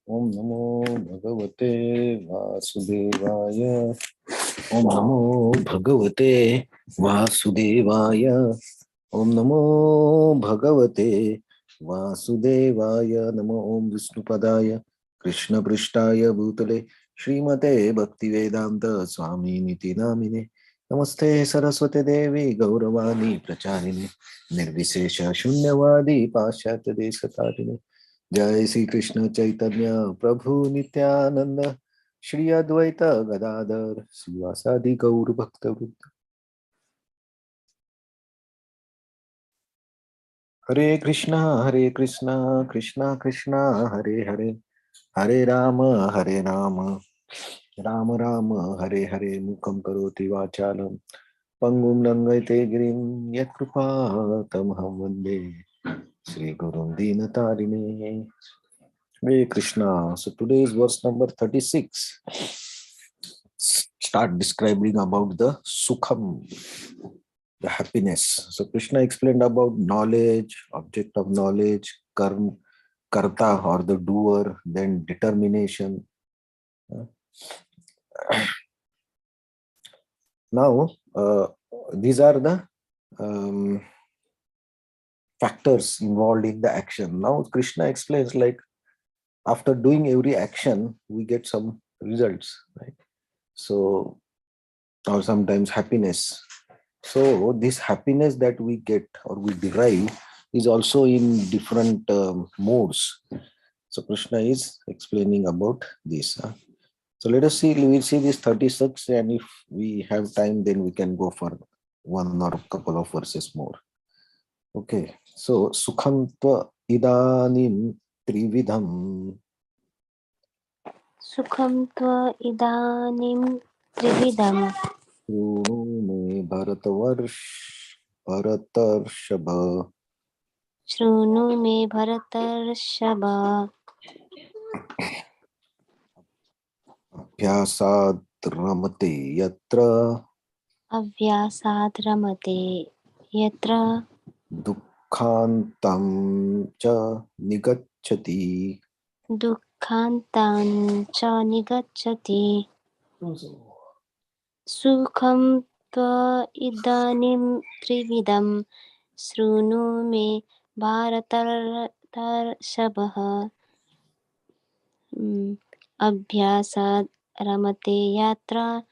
Om Namo Bhagavate Vasudevaya. Om Namo Bhagavate Vasudevaya. Om Namo Bhagavate Vasudevaya. Namo Om Vishnupadaya Krishna Prishtaya Bhutale Srimate Bhaktivedanta Swami Niti Namine. Namaste Saraswate Devi Gauravani Pracharine Nirvisesha Shunyavadi Pashyata Deshatarine. जय श्री कृष्ण चैतन्य प्रभु नित्यानंद श्री अद्वैत गदाधर श्रीवासादि गौर भक्त वृंद। हरे कृष्णा कृष्णा कृष्णा हरे हरे हरे राम राम राम हरे हरे मुखं करोति वाचालं पंगुं लंघयते गिरिं यत्कृपा तमहं वन्दे श्री गुरुं दीनतारिणे। Hare Krishna. So today's verse number 36 start describing about the sukham, the happiness. So Krishna explained about knowledge, object of knowledge, karta or the doer, then determination. Now, these are the factors involved in the action. Now Krishna explains like after doing every action, we get some results, right? So, or sometimes happiness. So this happiness that we get or we derive is also in different modes. So Krishna is explaining about this. So let us see, we'll see this 36, and if we have time, then we can go for one or a couple of verses more. Okay, so Sukham tva idanim trividham. Sukham tva idanim trividam. Shruno me Bharatarshaba. Shrunu me bharatarshaba. Abhyasad ramate yatra Avyasad ramate yatra dukkhantam cha nigacchati. dukkhantam cha nigacchati. Sukham tva idanim trividam. Shrunu me bharatarshaba. Abhyasad ramate yatra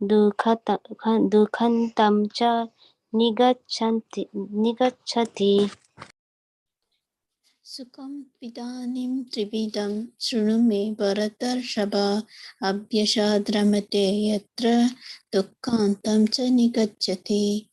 dukhantam cha nigacchati. Sukham pidanim trividam shrunu me bharatarshaba abhyashadramate yatra dukkhantam cha nigacchati.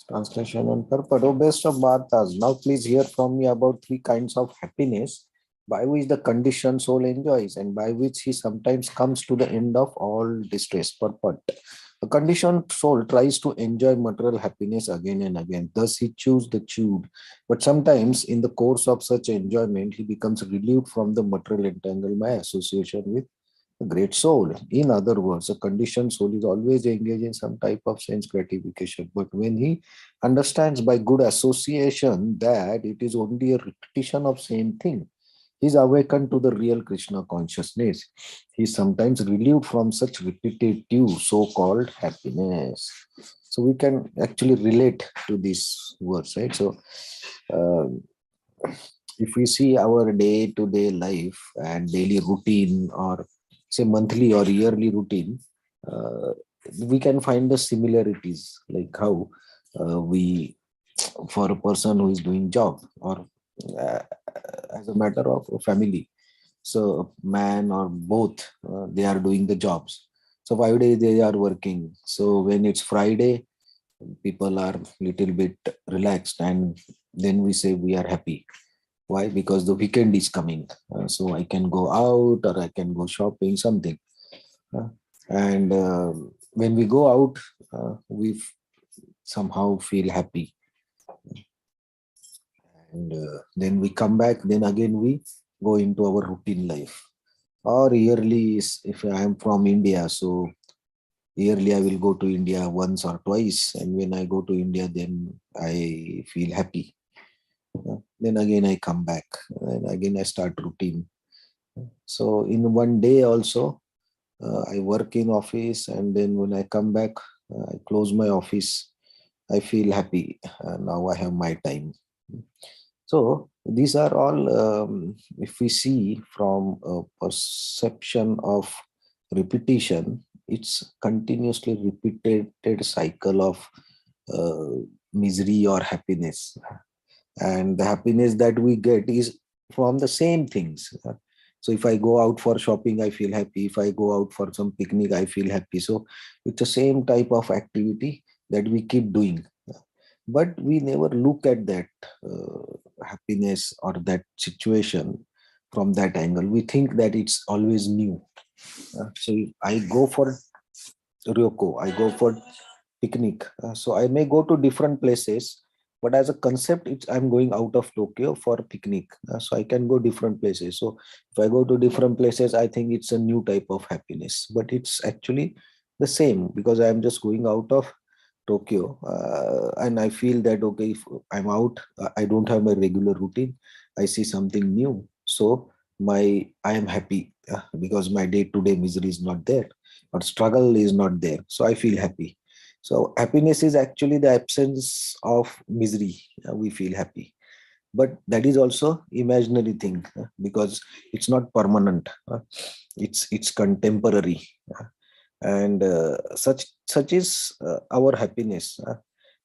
Translation and purport. O best of Bhartas, now please hear from me about three kinds of happiness by which the conditioned soul enjoys and by which he sometimes comes to the end of all distress. Purport. A conditioned soul tries to enjoy material happiness again and again. Thus he chews the chewed. But sometimes in the course of such enjoyment, he becomes relieved from the material entanglement by association with a great soul. In other words, a conditioned soul is always engaged in some type of sense gratification. But when he understands by good association that it is only a repetition of same thing, he is awakened to the real Krishna consciousness. He is sometimes relieved from such repetitive so-called happiness. So we can actually relate to this verse, right? So if we see our day-to-day life and daily routine, or say monthly or yearly routine, we can find the similarities, like how we, for a person who is doing job, or uh, as a matter of a family, so man or both, they are doing the jobs. So 5 days they are working. So when it's Friday, people are little bit relaxed, and then we say we are happy. Why? Because the weekend is coming. So I can go out or I can go shopping, something. And when we go out, we somehow feel happy. And then we come back, then again we go into our routine life. Or yearly, if I am from India, so yearly I will go to India once or twice. And when I go to India, then I feel happy. Then again I come back, and again I start routine. So in one day also, I work in office, and then when I come back, I close my office. I feel happy. Now I have my time. So these are all, if we see from a perception of repetition, it's continuously repeated cycle of uh, misery or happiness. And the happiness that we get is from the same things. So if I go out for shopping, I feel happy. If I go out for some picnic, I feel happy. So it's the same type of activity that we keep doing, but we never look at that happiness or that situation from that angle. We think that it's always new. So if I go for Ryoko, I go for picnic. So I may go to different places, but as a concept, I'm going out of Tokyo for picnic. So I can go different places. So if I go to different places, I think it's a new type of happiness, but it's actually the same because I'm just going out of Tokyo, and I feel that okay, if I'm out, I don't have my regular routine. I see something new, so I am happy because my day-to-day misery is not there or struggle is not there. So I feel happy. So happiness is actually the absence of misery. We feel happy, but that is also imaginary thing because it's not permanent. It's contemporary. And such is our happiness,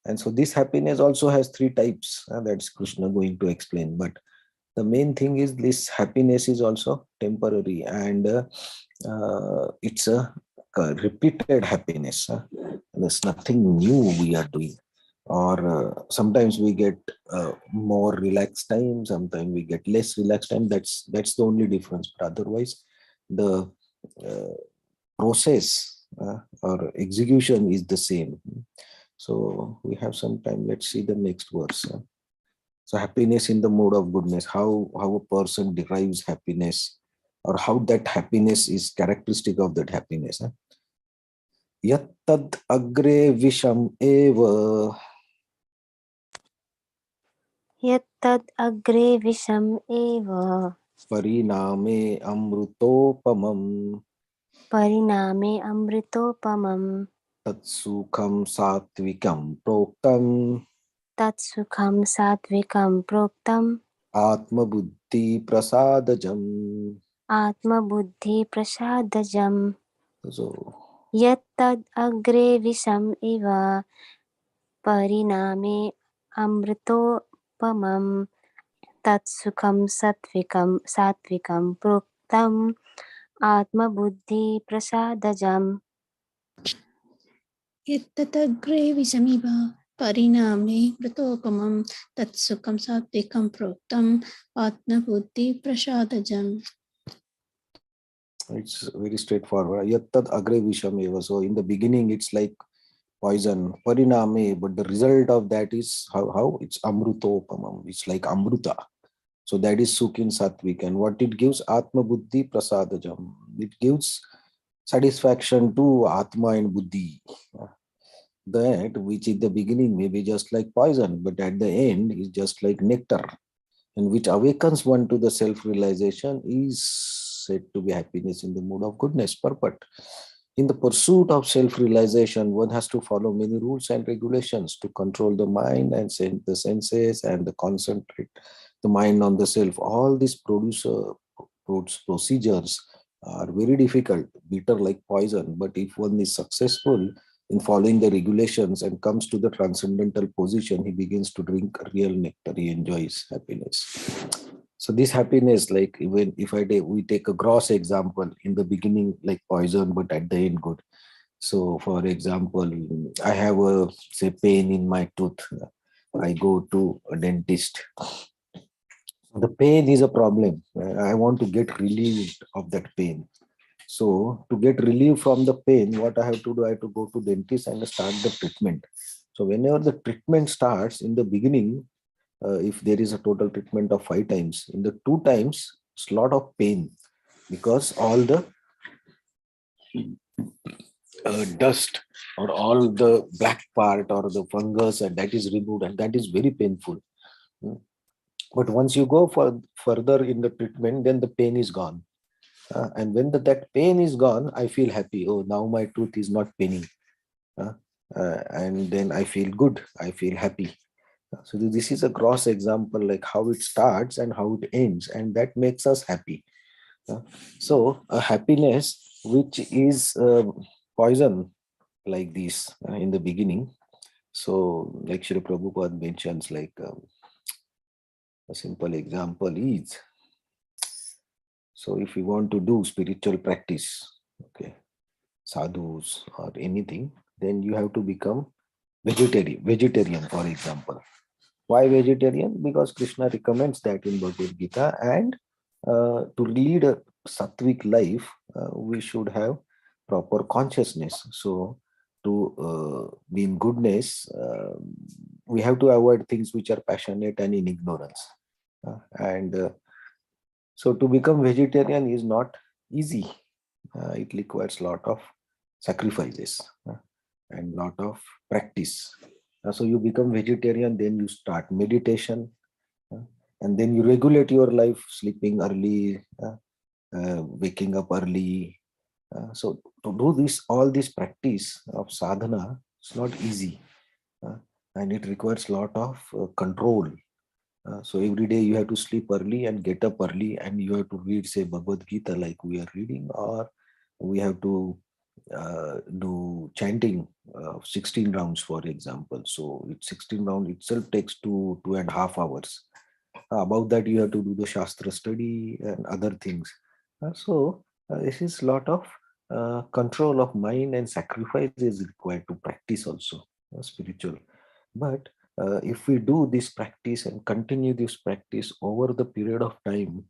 and so this happiness also has three types, that's Krishna going to explain. But the main thing is this happiness is also temporary, and it's repeated happiness. There's nothing new we are doing, or sometimes we get more relaxed time, sometimes we get less relaxed time. That's the only difference, but otherwise the uh, process or execution is the same. So we have some time. Let's see the next verse. So happiness in the mode of goodness, how a person derives happiness, or how that happiness is characteristic of that happiness. Yattad agre visham eva यत्तद् अग्रे विषम् एव pariname amrutopamam परिणामे अमृतोपमम् tatsukham satvikam proktam तत्सुखं सात्विकं प्रोक्तम् atma buddhi prasadajam. आत्मबुद्धिप्रसादजम् So यत्तद् अग्रे विषम् इव परिणामे अमृतोपमम् तत्सुखं सात्विकं प्रोक्तम् आत्मबुद्धिप्रसादजम् यत्तदग्रे विषमिव परिणामे मृतोपमं तत्सुखं सात्विकं प्रोक्तम् आत्मबुद्धिप्रसादजम्. it's very straightforward. Yattad agre visham eva. So in the beginning, it's like poison, pariname, but the result of that is how it's amrutopamam. It's like amruta. So that is Sukhin Satvik. And what it gives, Atma Buddhi Prasadajam. It gives satisfaction to Atma and Buddhi. That which in the beginning may be just like poison, but at the end is just like nectar, and which awakens one to the self-realization is said to be happiness in the mood of goodness, purport. In the pursuit of self-realization, one has to follow many rules and regulations to control the mind and the senses and the concentrate the mind on the self. All these procedures are very difficult, bitter like poison. But if one is successful in following the regulations and comes to the transcendental position, he begins to drink real nectar. He enjoys happiness. So this happiness, like even if we take a gross example, in the beginning like poison, but at the end good. So for example, I have a say pain in my tooth. I go to a dentist. The pain is a problem. I want to get relieved of that pain. So to get relief from the pain, what I have to do, I have to go to dentist and start the treatment. So whenever the treatment starts in the beginning, if there is a total treatment of 5 times, in the 2 times, it's a lot of pain because all the dust or all the black part or the fungus and that is removed, and that is very painful. But once you go further in the treatment, then the pain is gone. And when that pain is gone, I feel happy. Oh, now my tooth is not paining. And then I feel good. I feel happy. So this is a gross example, like how it starts and how it ends, and that makes us happy. So a happiness which is poison, like this in the beginning. So like Shri Prabhupada mentions, like a simple example is, so if you want to do spiritual practice, okay, sadhus or anything, then you have to become vegetarian, for example. Why vegetarian? Because Krishna recommends that in Bhagavad Gita, and to lead a sattvic life, we should have proper consciousness. So to be in goodness, we have to avoid things which are passionate and in ignorance. And so to become vegetarian is not easy. It requires lot of sacrifices and lot of practice. So you become vegetarian, then you start meditation, uh, and then you regulate your life, sleeping early, waking up early. So to do this, all this practice of sadhana, it's not easy, uh, and it requires lot of control. So every day you have to sleep early and get up early, and you have to read, say, Bhagavad Gita like we are reading, or we have to do chanting 16 rounds, for example. So it's 16 round itself takes 2.5 hours. Above that, you have to do the Shastra study and other things. This is lot of control of mind and sacrifice is required to practice also spiritual. But if we do this practice and continue this practice over the period of time,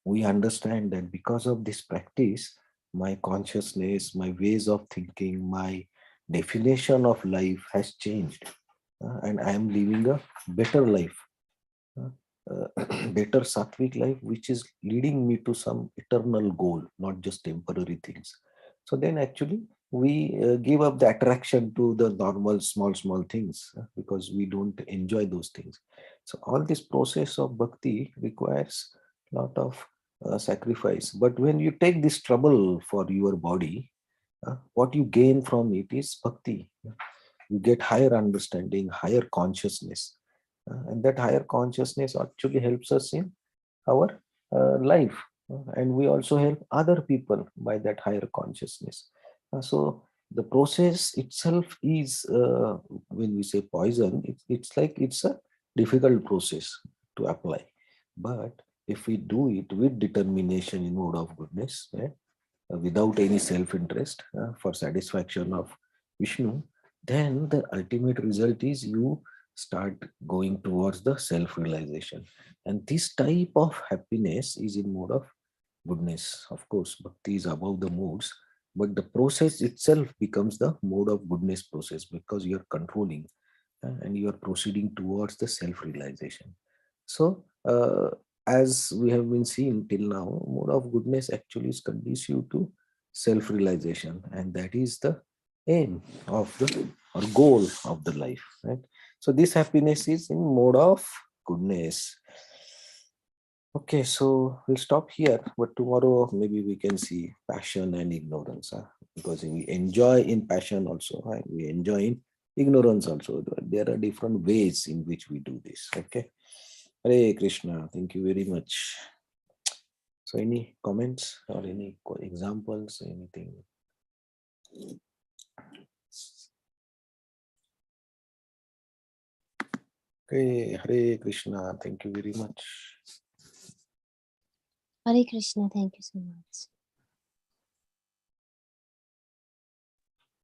we understand that because of this practice, my consciousness, my ways of thinking, my definition of life has changed, and I am living a better life, uh, better sattvic life, which is leading me to some eternal goal, not just temporary things. So then actually we give up the attraction to the normal small things because we don't enjoy those things. So all this process of bhakti requires a lot of sacrifice. But when you take this trouble for your body, what you gain from it is bhakti. You get higher understanding, higher consciousness, and that higher consciousness actually helps us in our life, and we also help other people by that higher consciousness. So the process itself is, when we say poison, it's like it's a difficult process to apply, but if we do it with determination in mode of goodness, without any self-interest, for satisfaction of Vishnu, then the ultimate result is you start going towards the self-realization. And this type of happiness is in mode of goodness. Of course, bhakti is above the modes, but the process itself becomes the mode of goodness process because you are controlling and you are proceeding towards the self-realization. So, as we have been seeing till now, mode of goodness actually is conducive to self-realization, and that is the aim of the or goal of the life. Right. So, this happiness is in mode of goodness. Okay, so we'll stop here, but tomorrow maybe we can see passion and ignorance, because we enjoy in passion also, right? We enjoy in ignorance also. There are different ways in which we do this. Okay, Hare Krishna, thank you very much. So, any comments or any examples, anything? Okay, Hare Krishna, thank you very much. Hare Krishna, thank you so much.